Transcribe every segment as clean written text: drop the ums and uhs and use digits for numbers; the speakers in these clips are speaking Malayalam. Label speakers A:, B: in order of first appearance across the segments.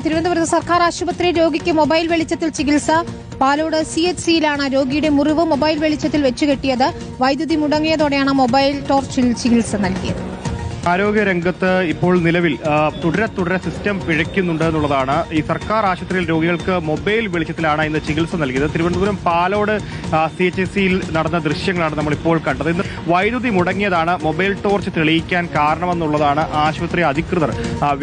A: തിരുവനന്തപുരത്ത് സർക്കാർ ആശുപത്രി രോഗിക്ക് മൊബൈൽ വെളിച്ചത്തിൽ ചികിത്സ. പാലോട് CHCയിലാണ് രോഗിയുടെ മുറിവ് മൊബൈൽ വെളിച്ചത്തിൽ വെച്ചുകെട്ടിയത്. വൈദ്യുതി മുടങ്ങിയതോടെയാണ് മൊബൈൽ ടോർച്ചിൽ ചികിത്സ നൽകിയത്.
B: ആരോഗ്യരംഗത്ത് ഇപ്പോൾ നിലവിൽ തുടരെ സിസ്റ്റം പിഴയ്ക്കുന്നുണ്ട് എന്നുള്ളതാണ്. ഈ സർക്കാർ ആശുപത്രിയിൽ രോഗികൾക്ക് മൊബൈൽ വെളിച്ചത്തിലാണ് ഇന്ന് ചികിത്സ നൽകിയത്. തിരുവനന്തപുരം പാലോട് CHCയിൽ നടന്ന ദൃശ്യങ്ങളാണ് നമ്മളിപ്പോൾ കണ്ടത്. ഇന്ന് വൈദ്യുതി മുടങ്ങിയതാണ് മൊബൈൽ ടോർച്ച് തെളിയിക്കാൻ കാരണമെന്നുള്ളതാണ് ആശുപത്രി അധികൃതർ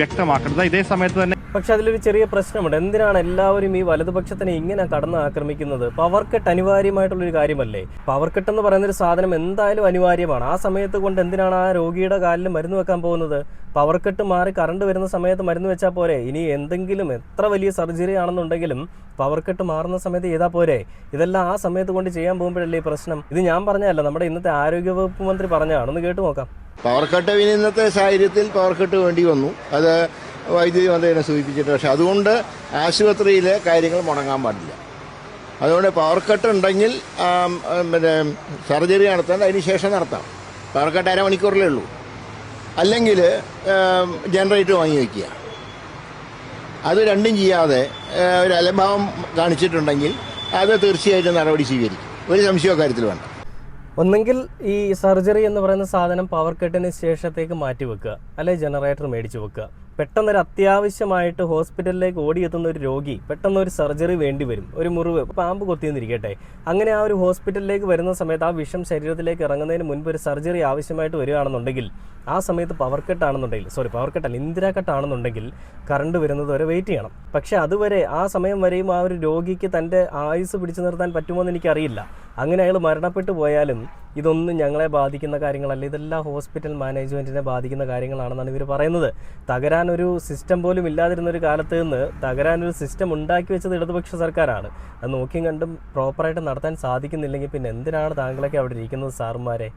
B: വ്യക്തമാക്കുന്നത്. ഇതേ സമയത്ത് തന്നെ
C: പക്ഷെ അതിലൊരു ചെറിയ പ്രശ്നമുണ്ട്. എന്തിനാണ് എല്ലാവരും ഈ വലതുപക്ഷത്തിനെ ഇങ്ങനെ കടന്ന് ആക്രമിക്കുന്നത്? പവർ കട്ട് അനിവാര്യമായിട്ടുള്ളൊരു കാര്യമല്ലേ? പവർ കട്ട് എന്ന് പറയുന്നൊരു സാധനം എന്തായാലും അനിവാര്യമാണ്. ആ സമയത്ത് കൊണ്ട് എന്തിനാണ് ആ രോഗിയുടെ കാലിൽ മരുന്ന് വെക്കാൻ പോകുന്നത്? പവർ കട്ട് മാറി കറണ്ട് വരുന്ന സമയത്ത് മരുന്ന് വെച്ചാൽ പോരെ? ഇനി എന്തെങ്കിലും എത്ര വലിയ സർജറി ആണെന്നുണ്ടെങ്കിലും പവർ കട്ട് മാറുന്ന സമയത്ത് ചെയ്താൽ പോരെ? ഇതെല്ലാം ആ സമയത്ത് കൊണ്ട് ചെയ്യാൻ പോകുമ്പോഴല്ലേ ഈ പ്രശ്നം? ഇത് ഞാൻ പറഞ്ഞതല്ല, നമ്മുടെ ഇന്നത്തെ ആരോഗ്യവകുപ്പ് മന്ത്രി പറഞ്ഞതാണ്. ഒന്ന് കേട്ട് നോക്കാം.
D: പവർ കട്ട് ഇന്നത്തെ സാഹചര്യത്തിൽ പവർ കട്ട് വേണ്ടി വന്നു. അത് വൈദ്യുതി മന്ത്രിയെ സൂചിപ്പിച്ചിട്ട്, പക്ഷെ അതുകൊണ്ട് ആശുപത്രിയിലെ കാര്യങ്ങൾ മുടങ്ങാൻ പാടില്ല. അതുകൊണ്ട് പവർ കട്ട് ഉണ്ടെങ്കിൽ പിന്നെ സർജറി നടത്താൻ അതിന് ശേഷം നടത്താം. പവർ കട്ട് അരമണിക്കൂറിലേ ഉള്ളൂ. അല്ലെങ്കിൽ ജനറേറ്റർ വാങ്ങി വയ്ക്കുക. അത് രണ്ടും ചെയ്യാതെ ഒരു അലംഭാവം കാണിച്ചിട്ടുണ്ടെങ്കിൽ അത് തീർച്ചയായിട്ടും നടപടി സ്വീകരിക്കും. ഒരു സംശയവും കാര്യത്തിൽ വേണ്ട.
C: ഒന്നെങ്കിൽ ഈ സർജറി എന്ന് പറയുന്ന സാധനം പവർ കട്ടിന് ശേഷത്തേക്ക് മാറ്റി വെക്കുക, അല്ലെങ്കിൽ ജനറേറ്റർ മേടിച്ച് വെക്കുക. പെട്ടെന്നൊരു അത്യാവശ്യമായിട്ട് ഹോസ്പിറ്റലിലേക്ക് ഓടിയെത്തുന്ന ഒരു രോഗി പെട്ടെന്നൊരു സർജറി വേണ്ടി വരും. ഒരു മുറിവ്, പാമ്പ് കൊത്തിയെന്നിരിക്കട്ടെ, അങ്ങനെ ആ ഒരു ഹോസ്പിറ്റലിലേക്ക് വരുന്ന സമയത്ത് ആ വിഷം ശരീരത്തിലേക്ക് ഇറങ്ങുന്നതിന് മുൻപ് ഒരു സർജറി ആവശ്യമായിട്ട് വരികയാണെന്നുണ്ടെങ്കിൽ ആ സമയത്ത് പവർ കട്ടല്ല, ഇൻദിരാ കട്ടാണെന്നുണ്ടെങ്കിൽ കറണ്ട് വരുന്നത് വരെ വെയിറ്റ് ചെയ്യണം. പക്ഷെ അതുവരെ ആ സമയം വരെയും ആ ഒരു രോഗിക്ക് തൻ്റെ ആയുസ് പിടിച്ചു നിർത്താൻ പറ്റുമോ എന്ന് എനിക്കറിയില്ല. അങ്ങനെ അയാൾ മരണപ്പെട്ടു പോയാലും ഇതൊന്നും ഞങ്ങളെ ബാധിക്കുന്ന കാര്യങ്ങളല്ല, ഇതെല്ലാം ഹോസ്പിറ്റൽ മാനേജ്മെൻറ്റിനെ ബാധിക്കുന്ന കാര്യങ്ങളാണെന്നാണ് ഇവർ പറയുന്നത്. തകരാനൊരു സിസ്റ്റം പോലും ഇല്ലാതിരുന്നൊരു കാലത്ത് നിന്ന് തകരാനൊരു സിസ്റ്റം ഉണ്ടാക്കി വെച്ചത് ഇടതുപക്ഷ സർക്കാരാണ്. അത് നോക്കിയും കണ്ടും പ്രോപ്പറായിട്ട് നടത്താൻ സാധിക്കുന്നില്ലെങ്കിൽ പിന്നെ എന്തിനാണ് താങ്കളൊക്കെ അവിടെ ഇരിക്കുന്നത് സാറുമാരെ?